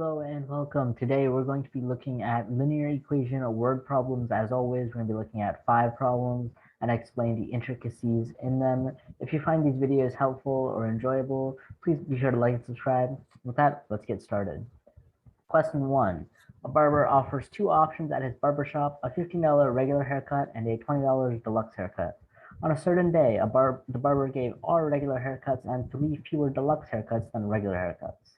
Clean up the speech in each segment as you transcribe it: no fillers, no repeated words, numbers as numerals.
Hello and welcome. Today we're going to be looking at linear equation or word problems. As always, we're going to be looking at 5 problems and explain the intricacies in them. If you find these videos helpful or enjoyable, please be sure to like and subscribe. With that, let's get started. Question 1. A barber offers 2 options at his barber shop, a $15 regular haircut and a $20 deluxe haircut. On a certain day, the barber gave all regular haircuts and 3 fewer deluxe haircuts than regular haircuts.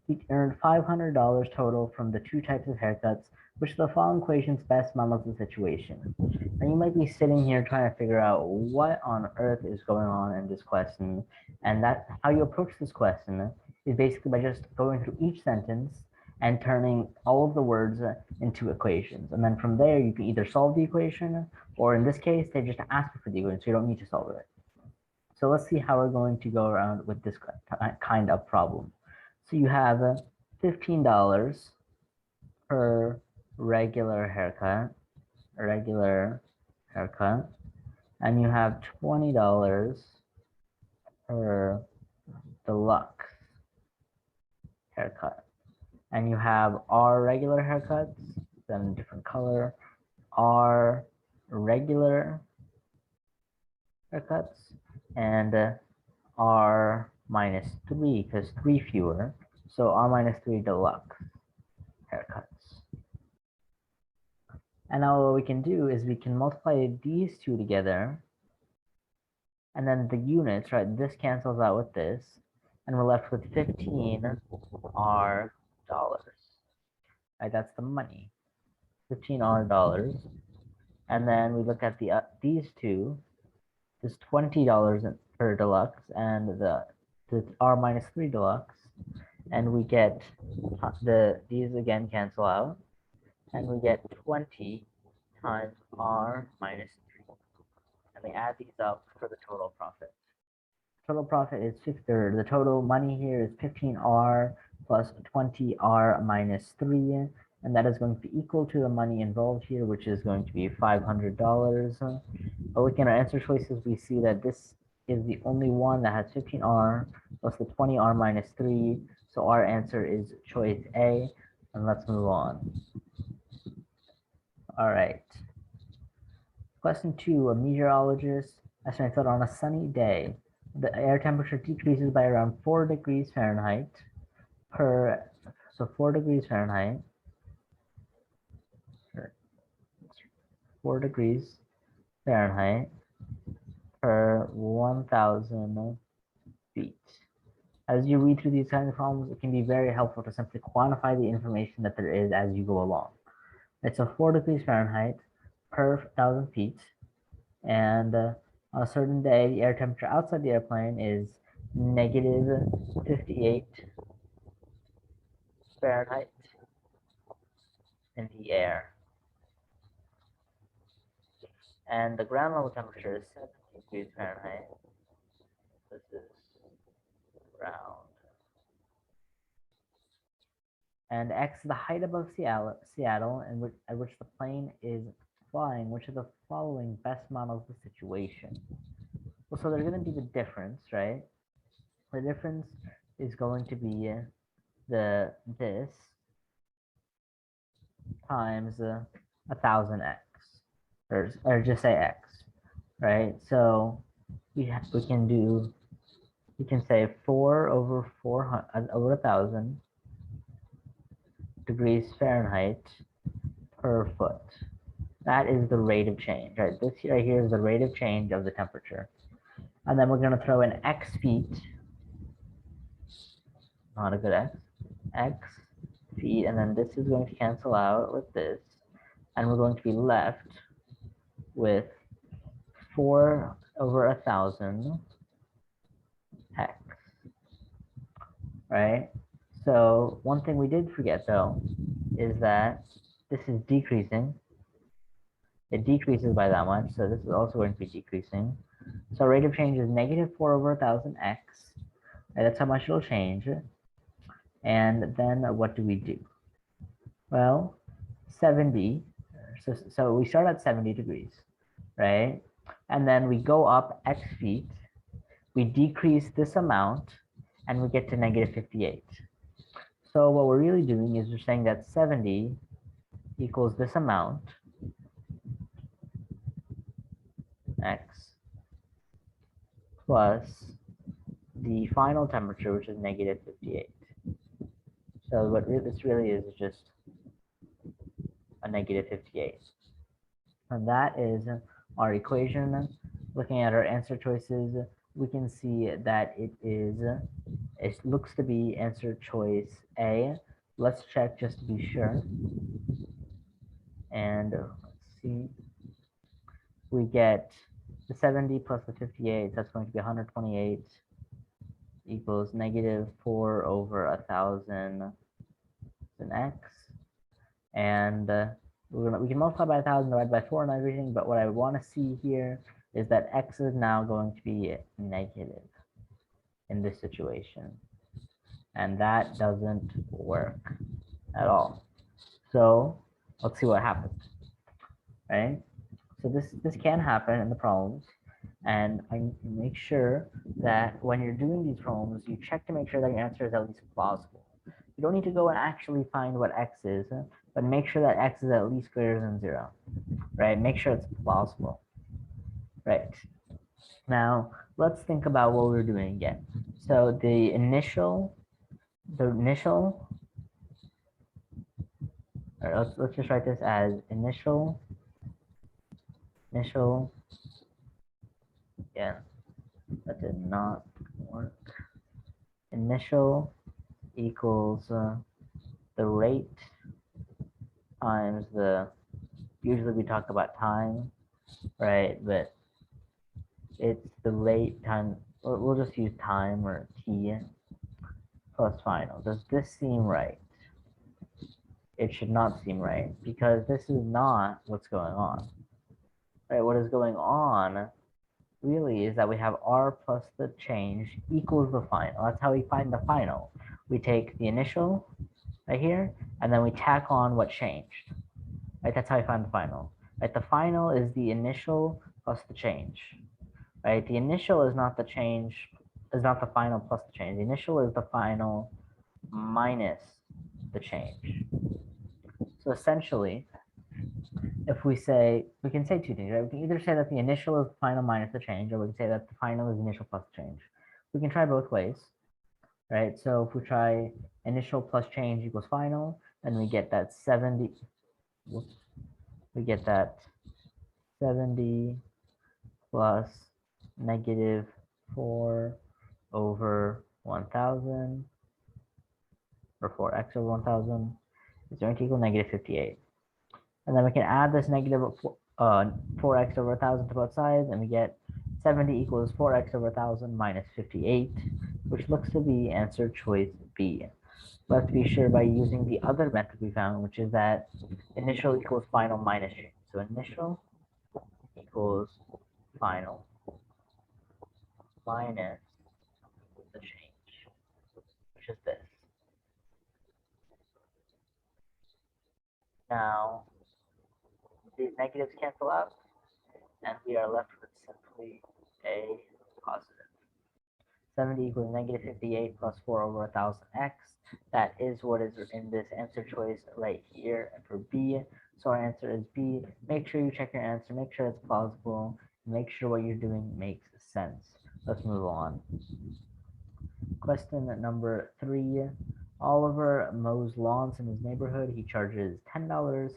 He earned $500 total from the 2 types of haircuts, which of the following equations best models the situation. And you might be sitting here trying to figure out what on earth is going on in this question, and that how you approach this question is basically by just going through each sentence and turning all of the words into equations. And then from there, you can either solve the equation, or in this case, they just ask for the equation, so you don't need to solve it. So let's see how we're going to go around with this kind of problem. So you have $15 per regular haircut, and you have $20 per deluxe haircut. And you have our regular haircuts, then a different color, our regular haircuts, and R minus 3, because 3 fewer, so R minus 3 deluxe haircuts. And now what we can do is we can multiply these two together, and then the units, right, this cancels out with this, and we're left with 15 R dollars. Right, that's the money, 15 R dollars. And then we look at these two, this $20 per deluxe and the R minus 3 deluxe, and we get these again cancel out, and we get 20 times R minus 3, and we add these up for the total profit. Total profit is the total money here is 15R plus 20R minus 3, and that is going to be equal to the money involved here, which is going to be $500. But looking at our answer choices, we see that this is the only one that has 15R plus the 20R minus 3. So our answer is choice A, and let's move on. All right. Question 2, a meteorologist estimates that on a sunny day, the air temperature decreases by around 4 degrees Fahrenheit so 4 degrees Fahrenheit, 4 degrees Fahrenheit per 1,000 feet. As you read through these kinds of problems, it can be very helpful to simply quantify the information that there is as you go along. It's a 4 degrees Fahrenheit per 1,000 feet, and on a certain day, the air temperature outside the airplane is negative 58 Fahrenheit in the air. And the ground level temperature is 70 degrees Fahrenheit. This is ground. And X is the height above Seattle, and at which the plane is flying. Which of the following best models the situation? Well, so there's going to be the difference, right? The difference is going to be this times 1,000x, or just say x, right? So we can say 4 over 400 over 1,000 degrees Fahrenheit per foot. That is the rate of change, right? This right here is the rate of change of the temperature. And then we're going to throw in x feet, not a good x feet, and then this is going to cancel out with this, and we're going to be left with 4 over 1,000 x, right? So one thing we did forget though is that this is decreasing. It decreases by that much, so this is also going to be decreasing. So rate of change is negative 4 over 1,000 x. Right, that's how much it'll change. And then what do we do? Well, 70. So we start at 70 degrees, right? And then we go up x feet. We decrease this amount, and we get to negative 58. So what we're really doing is we're saying that 70 equals this amount, x, plus the final temperature, which is negative 58. So what this really is just a negative 58. And that is our equation. Looking at our answer choices, we can see that it looks to be answer choice A. Let's check just to be sure. And let's see. We get the 70 plus the 58, that's going to be 128 equals negative 4 over 1,000 an x. And we can multiply by 1,000, divide by 4 and everything, but what I want to see here is that x is now going to be negative in this situation. And that doesn't work at all. So let's see what happens, right? So this can happen in the problems, and I make sure that when you're doing these problems, you check to make sure that your answer is at least plausible. You don't need to go and actually find what x is, but make sure that x is at least greater than 0, right? Make sure it's plausible, right? Now, let's think about what we're doing again. So the initial, or let's just write this as initial, yeah, that did not work. Initial equals the rate times usually we talk about time, right? But it's the rate time, we'll just use time or t plus final. Does this seem right? It should not seem right because this is not what's going on, right? What is going on really is that we have r plus the change equals the final. That's how we find the final. We take the initial right here, and then we tack on what changed, right? That's how we find the final, right? The final is the initial plus the change, right? The initial is not the change, is not the final plus the change. The initial is the final minus the change. So essentially, if we can say two things, right? We can either say that the initial is the final minus the change, or we can say that the final is the initial plus the change. We can try both ways, right? So if we try initial plus change equals final, then we get that 70, we get that 70 plus negative 4 over 1,000, or 4x over 1,000 is going to equal negative 58. And then we can add this negative 4x over 1,000 to both sides, and we get 70 equals 4x over 1,000 minus 58, which looks to be answer choice B. Let's be sure by using the other method we found, which is that initial equals final minus change. So initial equals final minus the change, which is this. Now, these negatives cancel out, and we are left with simply a positive. 70 equals negative 58 plus 4 over 1,000x. That is what is in this answer choice right here for B. So our answer is B. Make sure you check your answer, make sure it's plausible, make sure what you're doing makes sense. Let's move on. Question number 3. Oliver mows lawns in his neighborhood. He charges $10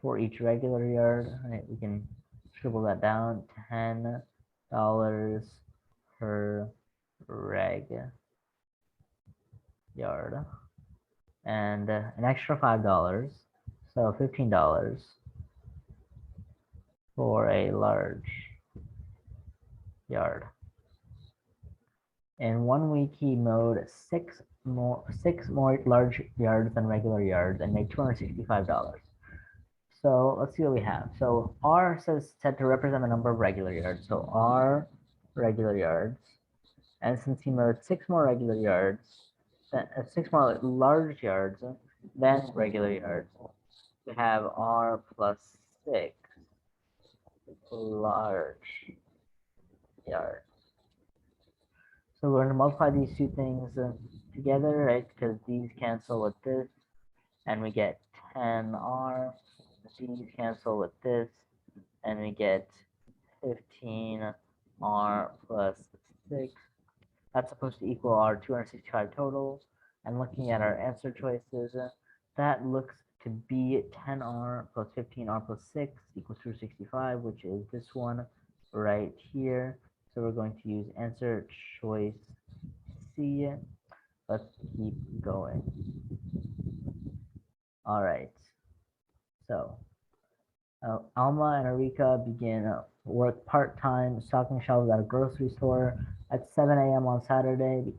for each regular yard. All right, we can scribble that down. $10 per reg yard, and an extra $5, so $15 for a large yard. In 1 week, he mowed six more large yards than regular yards and made $265. So let's see what we have. So R said to represent the number of regular yards. So R regular yards, and since he mowed 6 more regular yards, 6 more large yards than regular yards, we have R plus 6 large yards. So we're going to multiply these two things together, right? Because these cancel with this, and we get 10r. These cancel with this, and we get 15r plus 6. That's supposed to equal our 265 total. And looking at our answer choices, that looks to be 10r plus 15r plus 6 equals 265, which is this one right here. So we're going to use answer choice C. Let's keep going. All right. So Alma and Erika begin work part-time stocking shelves at a grocery store. At 7 a.m. on Saturday,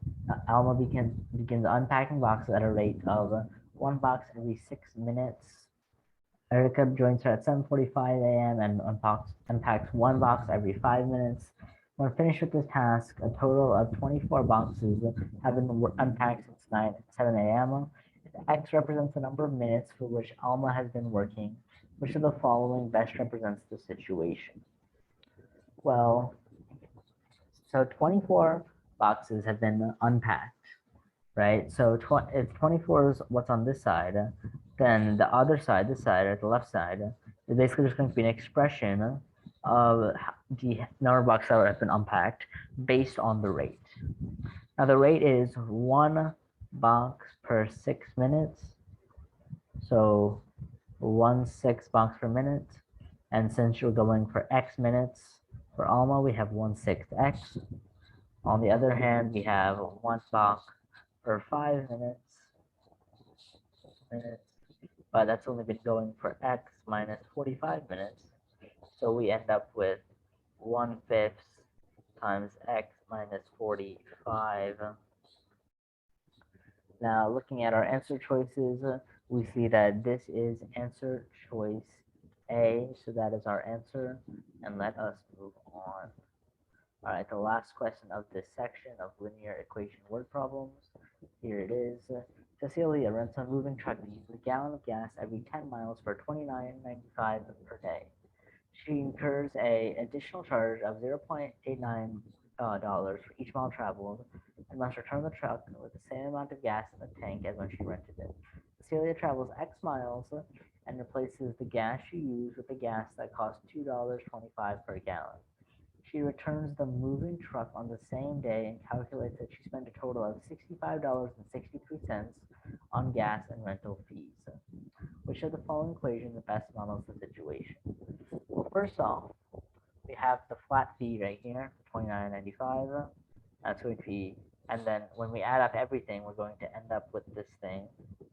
Alma begins unpacking boxes at a rate of 1 box every 6 minutes. Erika joins her at 7:45 a.m. and unpacks 1 box every 5 minutes. When finished with this task, a total of 24 boxes have been unpacked since 7 a.m. If X represents the number of minutes for which Alma has been working, which of the following best represents the situation? Well, so 24 boxes have been unpacked, right? So if 24 is what's on this side, then the other side, this side or the left side, is basically just going to be an expression of the number of boxes that have been unpacked based on the rate. Now the rate is 1 box per 6 minutes. So 1/6 box per minute. And since you're going for X minutes, for Alma, we have 1/6 X. On the other hand, we have 1 box per 5 minutes, but that's only been going for X minus 45 minutes. So we end up with 1/5 times X minus 45. Now, looking at our answer choices, we see that this is answer choice A, so that is our answer, and let us move on. All right, the last question of this section of linear equation word problems. Here it is. Cecilia rents a moving truck and uses a gallon of gas every 10 miles for $29.95 per day. She incurs an additional charge of $0.89 for each mile traveled and must return the truck with the same amount of gas in the tank as when she rented it. Cecilia travels X miles and replaces the gas she used with the gas that costs $2.25 per gallon. She returns the moving truck on the same day and calculates that she spent a total of $65.63 on gas and rental fees. Which of the following equations best models the situation? Well, first off, we have the flat fee right here, $29.95. That's going to be, and then when we add up everything, we're going to end up with this thing,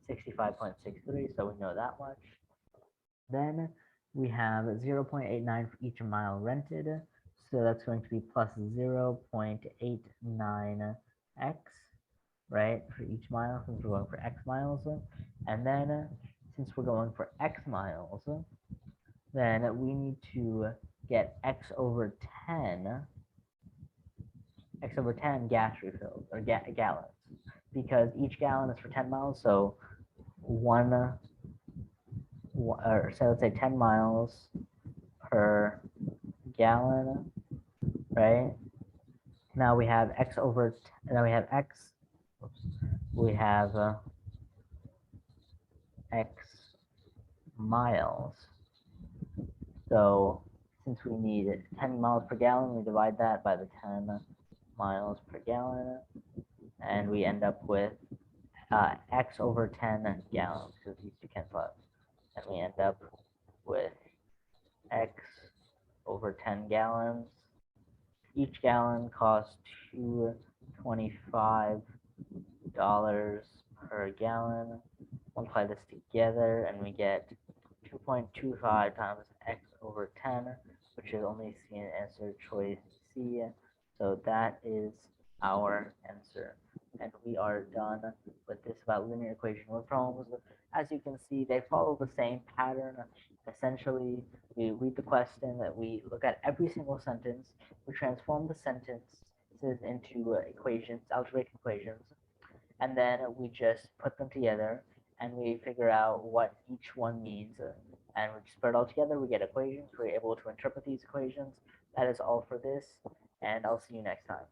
65.63, so we know that much. Then we have 0.89 for each mile rented, so that's going to be plus 0.89x, right, for each mile, since we're going for x miles. And then since we're going for x miles, then we need to get x over 10 gas refills, or gallons, because each gallon is for 10 miles, so let's say 10 miles per gallon, right? Now we have x over, now we have x, we have x miles. So since we need 10 miles per gallon, we divide that by the 10 miles per gallon, and we end up with x over 10 gallons, because these two cancel out. And we end up with x over 10 gallons. Each gallon costs $2.25 per gallon. Multiply this together, and we get 2.25 times x over 10, which is only seen in answer choice C. So that is our answer. And we are done with this about linear equation word problems. As you can see, they follow the same pattern. Essentially, we read the question, that we look at every single sentence, we transform the sentences into equations, algebraic equations, and then we just put them together and we figure out what each one means, and we just put it all together, we get equations, we're able to interpret these equations. That is all for this, and I'll see you next time.